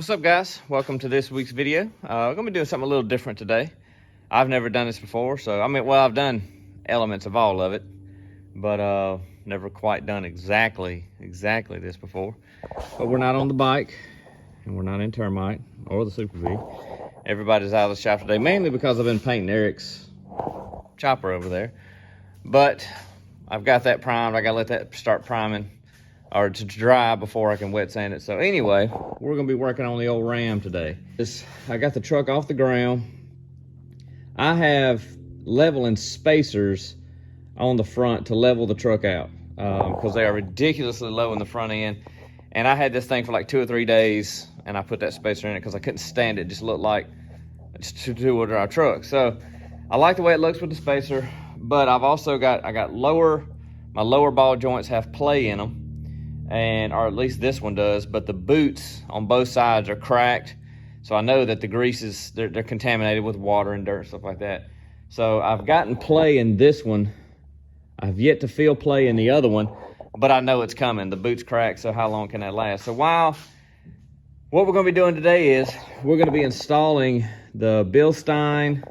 What's up, guys? Welcome to this week's video. We're gonna be doing something a little different today. I've never done this before, so I've done elements of all of it, but never quite done exactly this before. But we're not on the bike, and we're not in termite or the Super V. Everybody's out of the shop today, mainly because I've been painting Eric's chopper over there. But I've got that primed. I gotta let that start priming or to dry before I can wet sand it. So anyway, we're gonna be working on the old Ram today. I got the truck off the ground. I have leveling spacers on the front to level the truck out because they are ridiculously low in the front end. And I had this thing for like 2 or 3 days, and I put that spacer in it because I couldn't stand it. It just looked like it's a two-wheel drive truck. So I like the way it looks with the spacer, but I've also got, my lower ball joints have play in them, or at least this one does, but the boots on both sides are cracked. So I know that the grease they're contaminated with water and dirt and stuff like that. So I've gotten play in this one. I've yet to feel play in the other one, but I know it's coming. The boot's cracked, so how long can that last? So what we're gonna be doing today is we're gonna be installing the Bilstein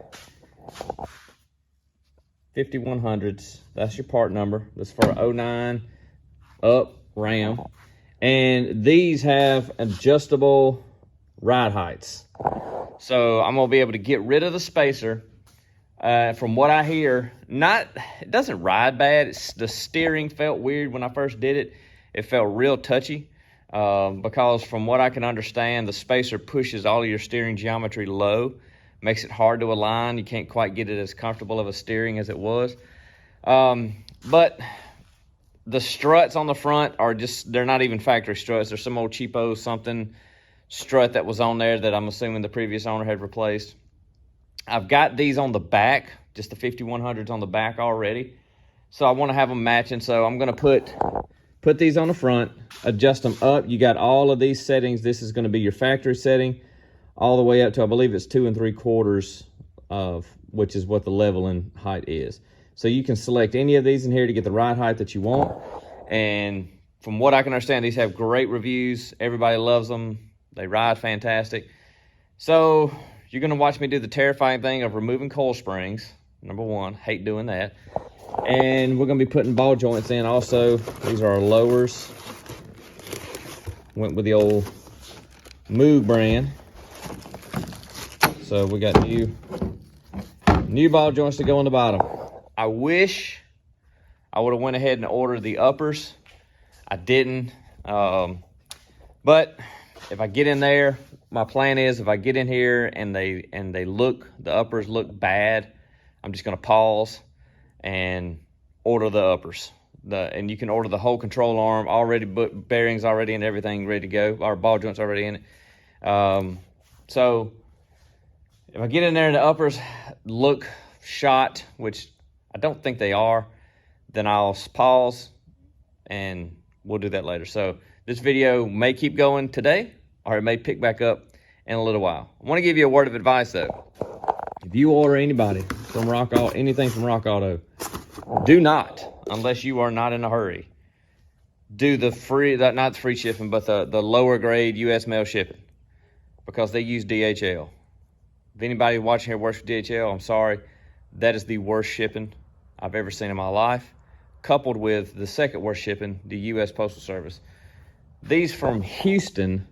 5100s. That's your part number. That's for 09 up Ram. And these have adjustable ride heights. So I'm gonna be able to get rid of the spacer. From what I hear, it doesn't ride bad. The steering felt weird when I first did it. It felt real touchy because from what I can understand, the spacer pushes all of your steering geometry low, makes it hard to align. You can't quite get it as comfortable of a steering as it was. But the struts on the front they're not even factory struts. They're some old cheapo something strut that was on there that I'm assuming the previous owner had replaced. I've got these on the back, just the 5100s on the back already. So I want to have them matching. So I'm going to put these on the front, adjust them up. You got all of these settings. This is going to be your factory setting all the way up to, I believe it's 2 3/4 of, which is what the leveling height is. So you can select any of these in here to get the ride height that you want. And from what I can understand, these have great reviews. Everybody loves them. They ride fantastic. So you're gonna watch me do the terrifying thing of removing coil springs. Number one, hate doing that. And we're gonna be putting ball joints in also. These are our lowers. Went with the old Moog brand. So we got new ball joints to go on the bottom. I wish I would have went ahead and ordered the uppers. I didn't. But if I get in there, my plan is if I get in here and the uppers look bad, I'm just gonna pause and order the uppers. And you can order the whole control arm already, but bearings already and everything ready to go. Our ball joints already in it. So if I get in there and the uppers look shot, which I don't think they are, then I'll pause and we'll do that later. So this video may keep going today, or it may pick back up in a little while. I want to give you a word of advice though. If you order anything from Rock Auto, do not, unless you are not in a hurry, do the not free shipping, but the lower grade US mail shipping, because they use DHL. If anybody watching here works for DHL, I'm sorry. That is the worst shipping I've ever seen in my life, coupled with the second worst shipping, the US Postal Service. These from Houston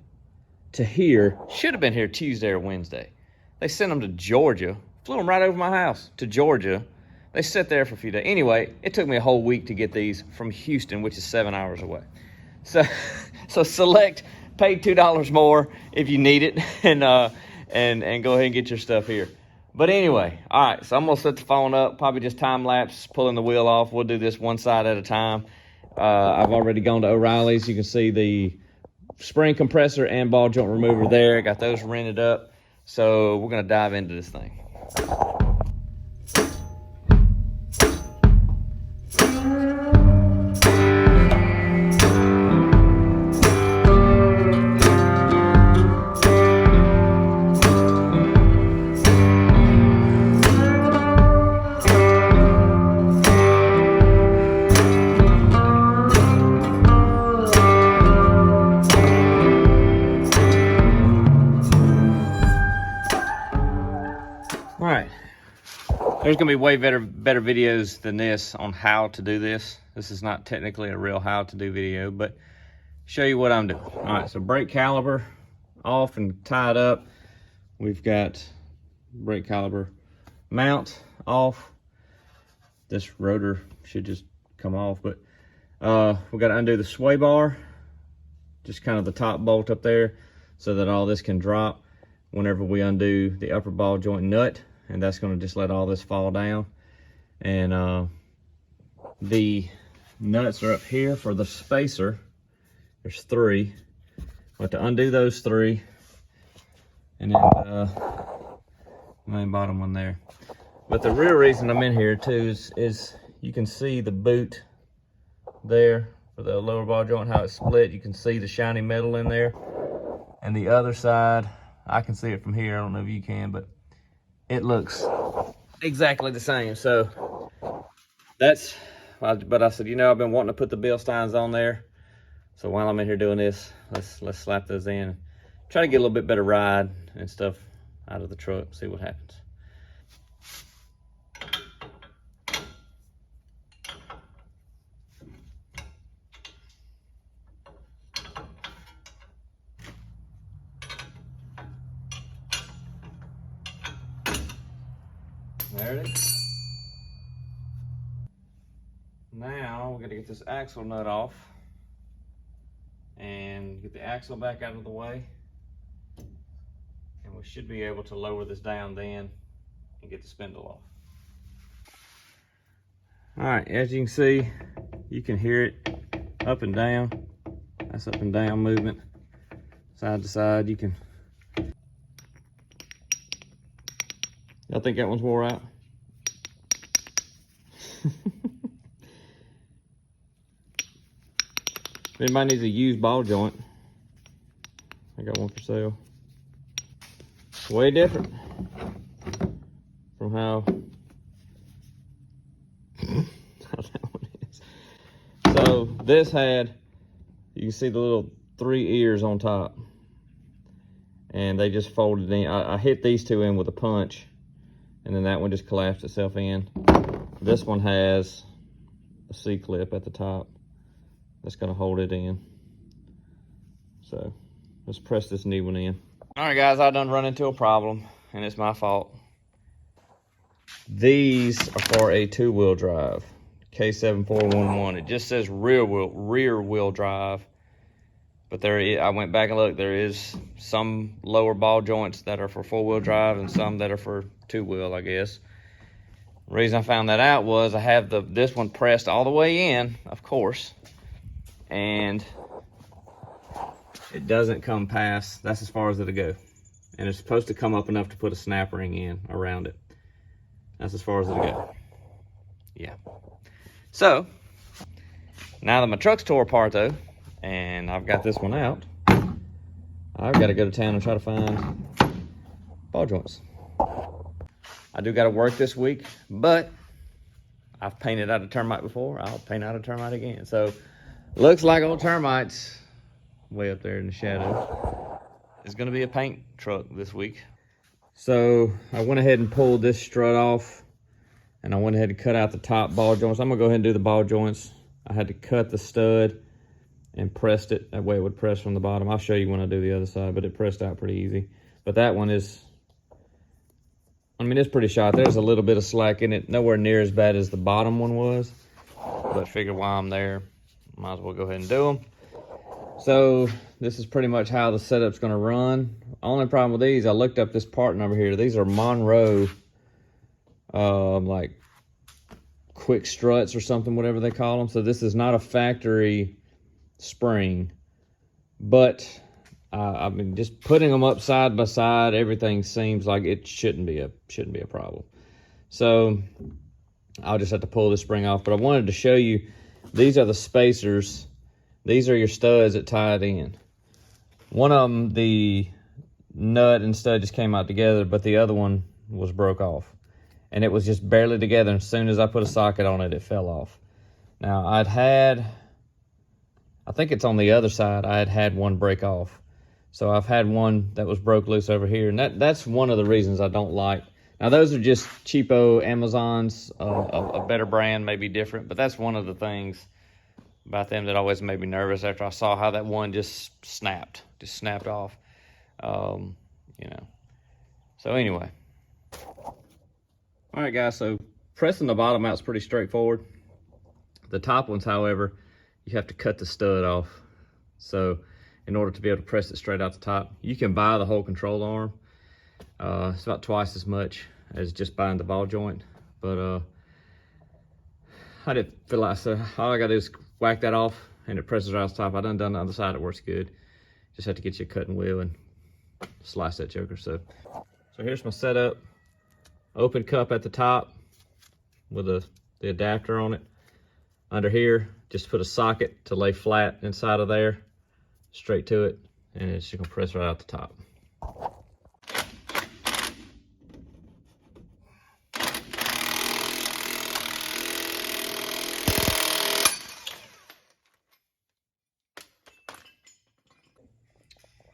to here should have been here Tuesday or Wednesday. They sent them to Georgia, flew them right over my house to Georgia. They sat there for a few days. Anyway, it took me a whole week to get these from Houston, which is 7 hours away. So select, pay $2 more if you need it, and go ahead and get your stuff here. But anyway, all right, so I'm gonna set the phone up, probably just time lapse, pulling the wheel off. We'll do this one side at a time. I've already gone to O'Reilly's. You can see the spring compressor and ball joint remover there. Got those rented up. So we're gonna dive into this thing. All right, there's gonna be way better videos than this on how to do this. This is not technically a real how to do video, but show you what I'm doing. All right, so brake caliper off and tied up. We've got brake caliper mount off. This rotor should just come off, but we got to undo the sway bar, just kind of the top bolt up there, so that all this can drop whenever we undo the upper ball joint nut, and that's going to just let all this fall down. And the nuts are up here for the spacer. There's 3. We'll have to undo those 3, and then the main bottom one there. But the real reason I'm in here too is you can see the boot there for the lower ball joint, how it's split. You can see the shiny metal in there. And the other side, I can see it from here. I don't know if you can, but it looks exactly the same. So that's, but I said, you know, I've been wanting to put the Bilsteins on there. So while I'm in here doing this, let's slap those in. Try to get a little bit better ride and stuff out of the truck, see what happens. There it is. Now we're gonna get this axle nut off and get the axle back out of the way. And we should be able to lower this down then and get the spindle off. All right, as you can see, you can hear it up and down. That's up and down movement, side to side. You can, y'all think that one's wore out? If anybody needs a used ball joint, I got one for sale. Way different from how that one is. So this had, you can see the little 3 ears on top, and they just folded in. I hit these 2 in with a punch, and then that one just collapsed itself in. This one has a C-clip at the top that's gonna hold it in. So let's press this new one in. All right, guys, I done run into a problem, and it's my fault. These are for a 2-wheel drive, K7411. It just says rear wheel drive, but I went back and looked. There is some lower ball joints that are for 4-wheel drive and some that are for 2-wheel, I guess. The reason I found that out was I have this one pressed all the way in, of course, and it doesn't come past, that's as far as it'll go. And it's supposed to come up enough to put a snap ring in around it. That's as far as it'll go. Yeah. So, now that my truck's tore apart though, and I've got this one out, I've got to go to town and try to find ball joints. I do got to work this week, but I've painted out a termite before. I'll paint out a termite again. So, looks like old termites way up there in the shadow. It's gonna be a paint truck this week. So I went ahead and pulled this strut off, and I went ahead and cut out the top ball joints. I'm gonna go ahead and do the ball joints. I had to cut the stud and pressed it. That way it would press from the bottom. I'll show you when I do the other side, but it pressed out pretty easy. But that one is, I mean, it's pretty shot. There's a little bit of slack in it. Nowhere near as bad as the bottom one was. But figure while I'm there, might as well go ahead and do them. So this is pretty much how the setup's gonna run. Only problem with these, I looked up this part number here. These are Monroe, like quick struts or something, whatever they call them. So this is not a factory spring, but I mean, just putting them up side by side, everything seems like it shouldn't be a problem. So I'll just have to pull this spring off. But I wanted to show you, these are the spacers. These are your studs that tie it in. One of them, the nut and stud just came out together, but the other one was broke off. And it was just barely together. And as soon as I put a socket on it, it fell off. Now, I think it's on the other side, I had one break off. So I've had one that was broke loose over here. And that's one of the reasons I don't like Now those are just cheapo Amazons. A better brand may be different, but that's one of the things about them that always made me nervous after I saw how that one just snapped off. You know. So anyway. All right, guys, so pressing the bottom out is pretty straightforward. The top ones, however, you have to cut the stud off. So in order to be able to press it straight out the top, you can buy the whole control arm. It's about twice as much as just buying the ball joint. But I didn't feel like, so all I gotta do is whack that off and it presses right off the top. I done the other side, it works good. Just have to get you a cutting wheel and slice that joker. So here's my setup. Open cup at the top with the adapter on it. Under here, just put a socket to lay flat inside of there, straight to it, and it's just gonna press right out the top.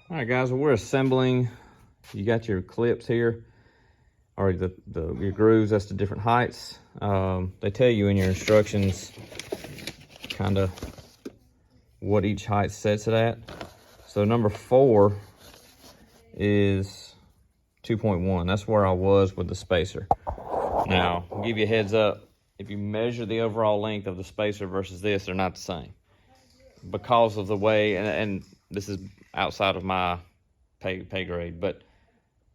All right, guys, well, we're assembling. You got your clips here, or your grooves, that's the different heights. They tell you in your instructions kind of what each height sets it at. So number 4 is 2.1. That's where I was with the spacer. Now, I'll give you a heads up. If you measure the overall length of the spacer versus this, they're not the same. Because of the way, and this is outside of my pay grade, but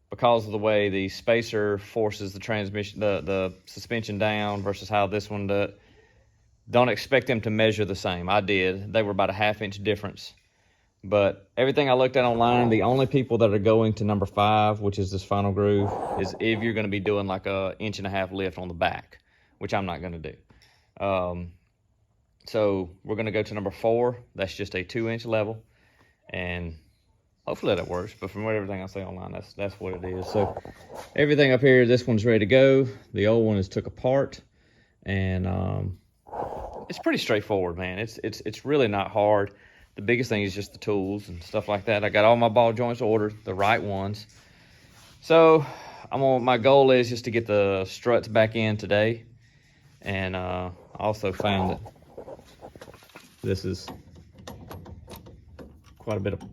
because of the way the spacer forces the transmission, the suspension down versus how this one does, don't expect them to measure the same. I did. They were about a 1/2 inch difference. But everything I looked at online, the only people that are going to number 5, which is this final groove, is if you're going to be doing like a 1.5 inch lift on the back, which I'm not going to do. So we're going to go to number 4. That's just a 2-inch level, and hopefully that works. But from everything I see online, that's what it is. So everything up here, this one's ready to go. The old one is took apart, and it's pretty straightforward, man. It's really not hard. The biggest thing is just the tools and stuff like that. I got all my ball joints ordered, the right ones. So my goal is just to get the struts back in today, and I also found that this is quite a bit of, a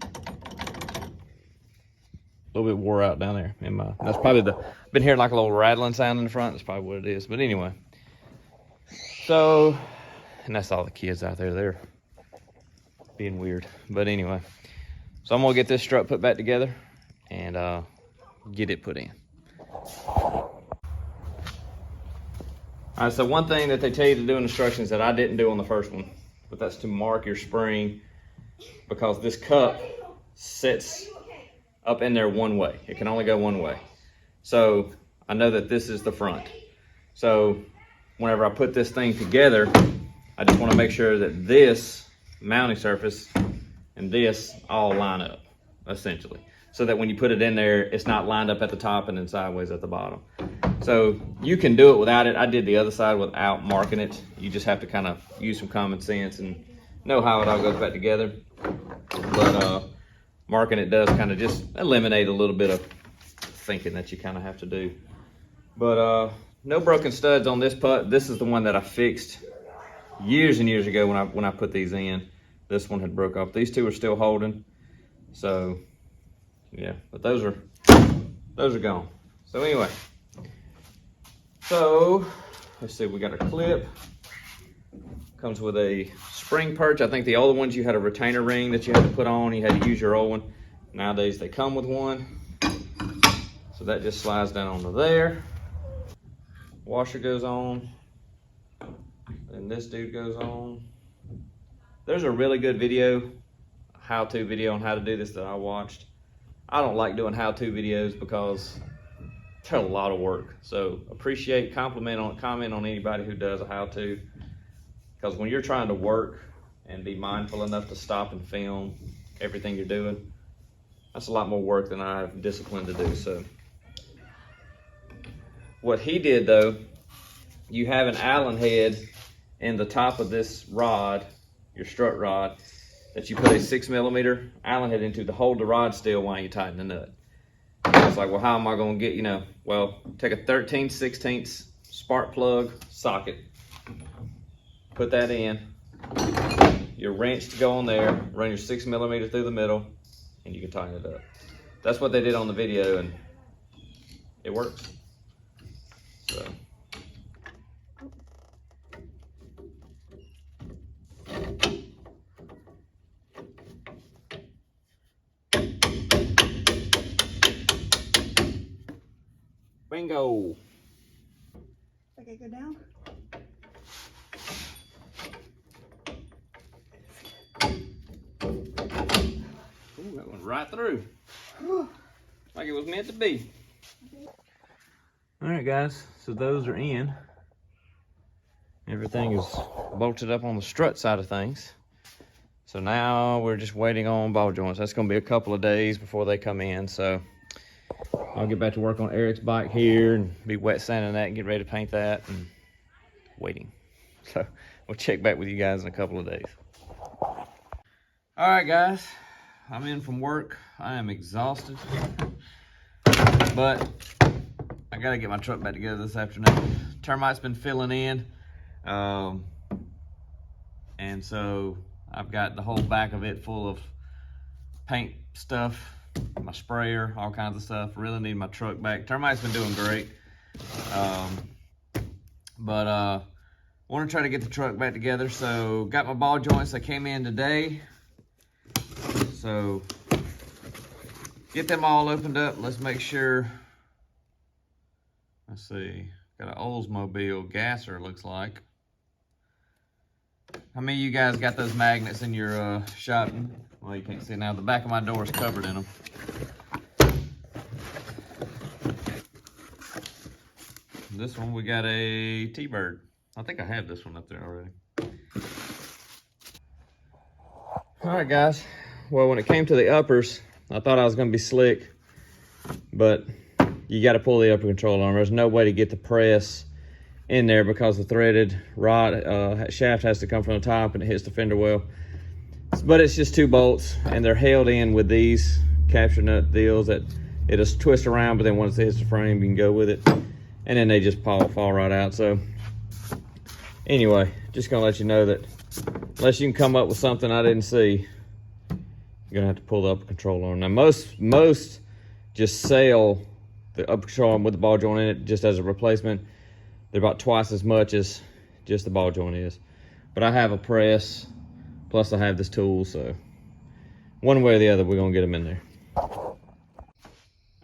little bit wore out down there. That's probably been hearing like a little rattling sound in the front. That's probably what it is. But anyway, so, and that's all the kids out there. They're being weird. But anyway, so I'm gonna get this strut put back together and get it put in. All right, so one thing that they tell you to do in instructions that I didn't do on the first one, but that's to mark your spring, because this cup sits up in there one way. It can only go one way. So I know that this is the front. So whenever I put this thing together, I just want to make sure that this mounting surface and this all line up, essentially, so that when you put it in there, it's not lined up at the top and then sideways at the bottom. So you can do it without it. I did the other side without marking it. You just have to kind of use some common sense and know how it all goes back together. But marking it does kind of just eliminate a little bit of thinking that you kind of have to do. But no broken studs on this putt. This is the one that I fixed years and years ago when I put these in. This one had broke off. These two are still holding. So yeah, but those are gone. So anyway, so let's see, we got a clip. Comes with a spring perch. I think the older ones you had a retainer ring that you had to put on. You had to use your old one. Nowadays they come with one. So that just slides down onto there. Washer goes on. And this dude goes on. There's a really good video, how-to video on how to do this that I watched. I don't like doing how-to videos because they're a lot of work. So appreciate, comment on anybody who does a how-to. Because when you're trying to work and be mindful enough to stop and film everything you're doing, that's a lot more work than I have discipline to do. So what he did though, you have an Allen head in the top of this rod, your strut rod, that you put a 6mm Allen head into to hold the rod still while you tighten the nut. like, well, how am I gonna get, well, take a 13/16 spark plug socket, put that in, your wrench to go on there, run your 6mm through the middle, and you can tighten it up. That's what they did on the video, and it works. So. Bingo. Okay, go down. Ooh, that went right through. Like it was meant to be. All right, guys, so those are in. Everything is bolted up on the strut side of things. So now we're just waiting on ball joints. That's gonna be a couple of days before they come in. So I'll get back to work on Eric's bike here and be wet sanding that and get ready to paint that and waiting. So we'll check back with you guys in a couple of days. All right, guys, I'm in from work. I am exhausted, but I gotta get my truck back together this afternoon. Termite's been filling in, and so I've got the whole back of it full of paint stuff, my sprayer, all kinds of stuff. Really need my truck back. Termite's been doing great, but want to try to get the truck back together. So got my ball joints that came in today. So get them all opened up. Let's make sure. Let's see. Got an Oldsmobile gasser, looks like. How many of you guys got those magnets in your shop? Well, you can't see now. The back of my door is covered in them. This one, we got a T-Bird. I think I have this one up there already. All right, guys. Well, when it came to the uppers, I thought I was going to be slick, but you got to pull the upper control arm. There's no way to get the press in there because the threaded rod shaft has to come from the top and it hits the fender well. But it's just 2 bolts, and they're held in with these capture nut deals that it just twists around, but then once it hits the frame, you can go with it. And then they just fall right out. So anyway, just gonna let you know that unless you can come up with something I didn't see, you're gonna have to pull the upper control arm. Now most just sell the upper control arm with the ball joint in it just as a replacement. They're about twice as much as just the ball joint is. But I have a press, plus I have this tool, so one way or the other, we're gonna get them in there. All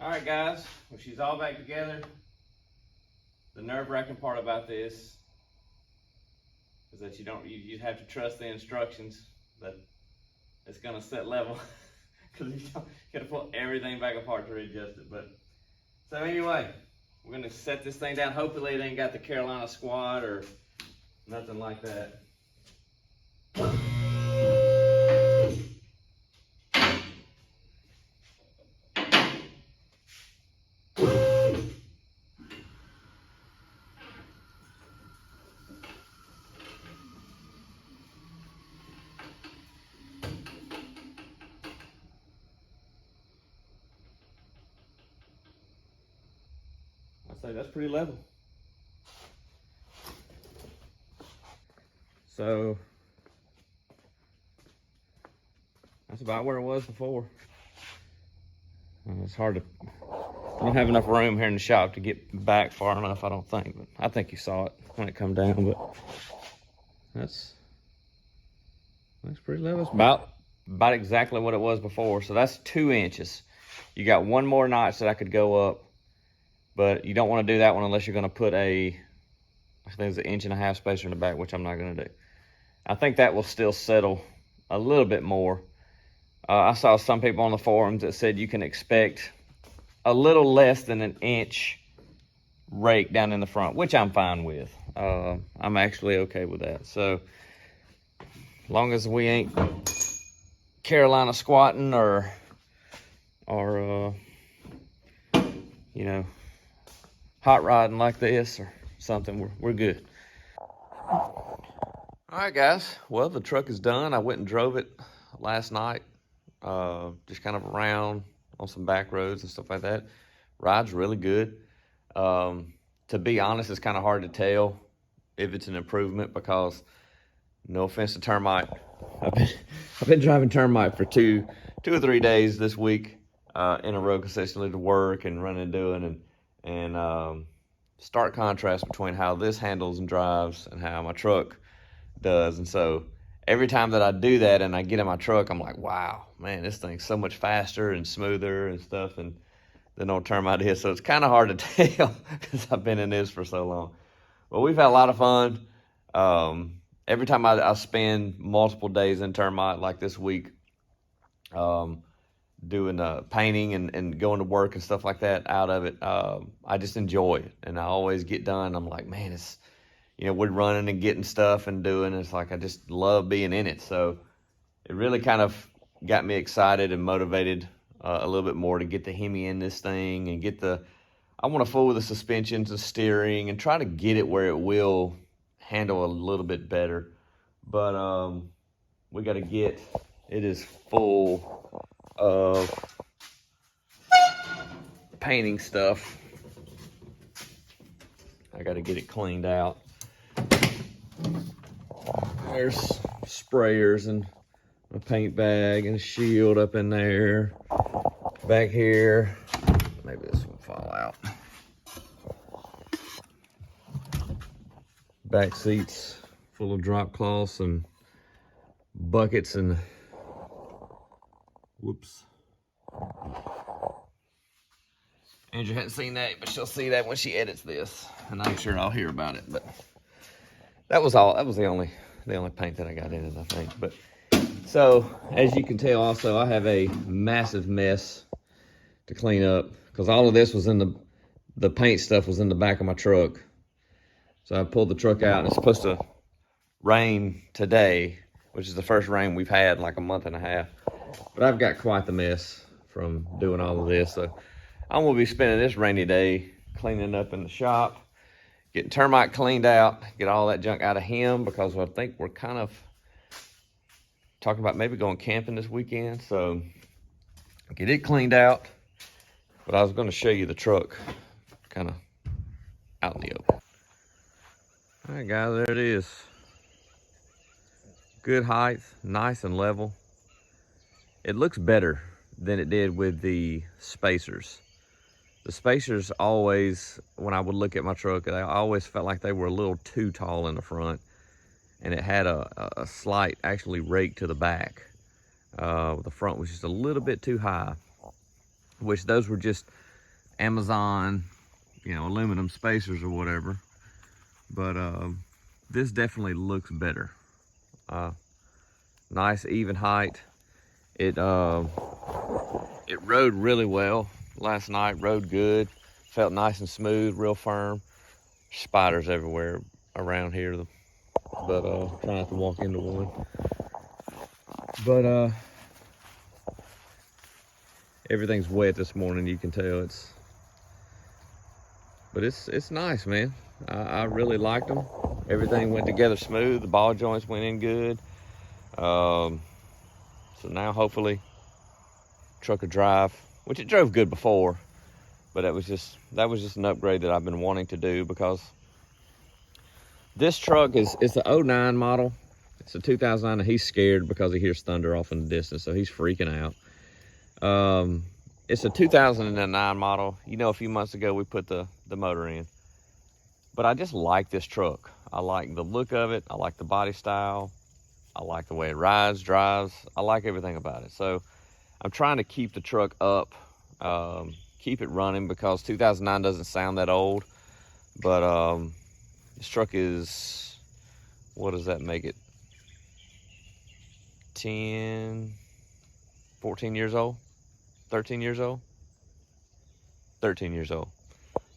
right, guys, well, she's all back together. The nerve-wracking part about this is that you have to trust the instructions that it's gonna set level, because you gotta pull everything back apart to readjust it. But so anyway, we're gonna set this thing down. Hopefully it ain't got the Carolina squat or nothing like that. I'd say that's pretty level. So that's about where it was before. It's hard to, I don't have enough room here in the shop to get back far enough, I don't think. But I think you saw it when it come down, but that's pretty level. It's about exactly what it was before. So that's 2 inches. You got one more notch that I could go up, but you don't want to do that one unless you're going to put I think there's an 1.5 inch spacer in the back, which I'm not going to do. I think that will still settle a little bit more. I saw some people on the forums that said you can expect a little less than 1 inch rake down in the front, which I'm fine with. I'm actually okay with that. So as long as we ain't Carolina squatting or you know, hot rodding like this or something, we're good. All right, guys. Well, the truck is done. I went and drove it last night, just kind of around on some back roads and stuff like that. rides really good. To be honest, it's kind of hard to tell if it's an improvement because, no offense to Termite, I've been driving Termite for two or 3 days this week in a row consistently to work and running and doing, and stark contrast between how this handles and drives and how my truck does. And so every time that I do that and I get in my truck, I'm like, wow, man, this thing's so much faster and smoother and stuff than old Termite is. So it's kind of hard to tell because I've been in this for so long. But we've had a lot of fun. Every time I spend multiple days in Termite, like this week, doing painting and going to work and stuff like that out of it, I just enjoy it. And I always get done. I'm like, man, it's, we're running and getting stuff and doing. It's like I just love being in it. So it really kind of got me excited and motivated a little bit more to get the Hemi in this thing and I want to fool with the suspensions and steering and try to get it where it will handle a little bit better. But we got to get it is full of painting stuff. I got to get it cleaned out. There's sprayers and a paint bag and a shield up in there. Back here, maybe this will fall out. Back seats full of drop cloths and buckets and whoops. Andrew hadn't seen that, but she'll see that when she edits this, and I'm sure I'll hear about it. But that was all. That was the only paint that I got in it, I think. But so as you can tell, also I have a massive mess to clean up because all of this was in the paint stuff was in the back of my truck. So I pulled the truck out, and it's supposed to rain today, which is the first rain we've had in like a month and a half. But I've got quite the mess from doing all of this. So I'm gonna be spending this rainy day cleaning up in the shop, getting Termite cleaned out, get all that junk out of him, because I think we're kind of talking about maybe going camping this weekend. So get it cleaned out. But I was gonna show you the truck kind of out in the open. All right, guys, there it is. Good height, nice and level. It looks better than it did with the spacers. The spacers always, when I would look at my truck, I always felt like they were a little too tall in the front, and it had a slight, actually, rake to the back. The front was just a little bit too high, which those were just Amazon, aluminum spacers or whatever. But this definitely looks better. Nice even height. It rode really well last night. Rode good. Felt nice and smooth, real firm. Spiders everywhere around here, but try not to walk into one. But everything's wet this morning. You can tell but it's nice, man. I really liked them. Everything went together smooth. The ball joints went in good. So now hopefully truck will drive, which it drove good before, but that was just an upgrade that I've been wanting to do, because this truck it's the 09 model. It's a 2009, and he's scared because he hears thunder off in the distance, so he's freaking out. It's a 2009 model. A few months ago we put the motor in. But I just like this truck. I like the look of it. I like the body style. I like the way it rides, drives. I like everything about it. So I'm trying to keep the truck up, keep it running, because 2009 doesn't sound that old. But this truck is, what does that make it? 14 years old? 13 years old? 13 years old.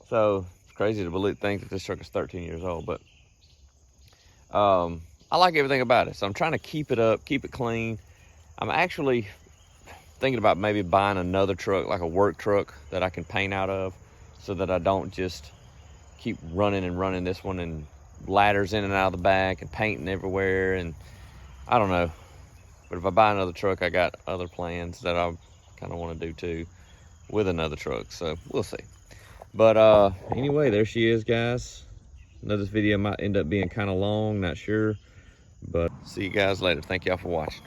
So it's crazy to think that this truck is 13 years old, but I like everything about it. So I'm trying to keep it up, keep it clean. I'm actually thinking about maybe buying another truck, like a work truck that I can paint out of, so that I don't just keep running this one, and ladders in and out of the back and painting everywhere. And I don't know. But if I buy another truck, I got other plans that I kind of want to do too with another truck. So we'll see. But anyway, there she is, guys. I know this video might end up being kind of long, not sure. But see you guys later. Thank y'all for watching.